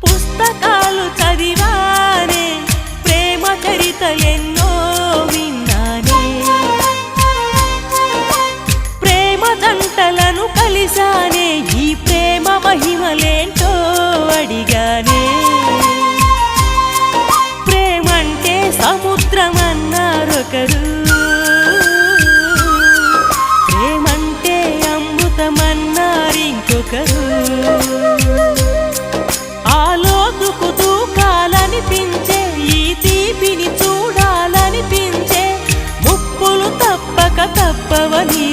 పుస్తకాలు చదివానే ప్రేమ చరిత ఎన్నో విన్నానే ప్రేమ జంటలను కలిసానే ఈ ప్రేమ మహిమలేంటో అడిగానే ప్రేమంటే సముద్రమన్నారొకరు ప్రేమంటే అమృతమన్నారింకొకరు ఆలోతుకు దూకాలనిపించే ఈ తీపిని చూడాలనిపించే ముప్పులు తప్పక తప్పవని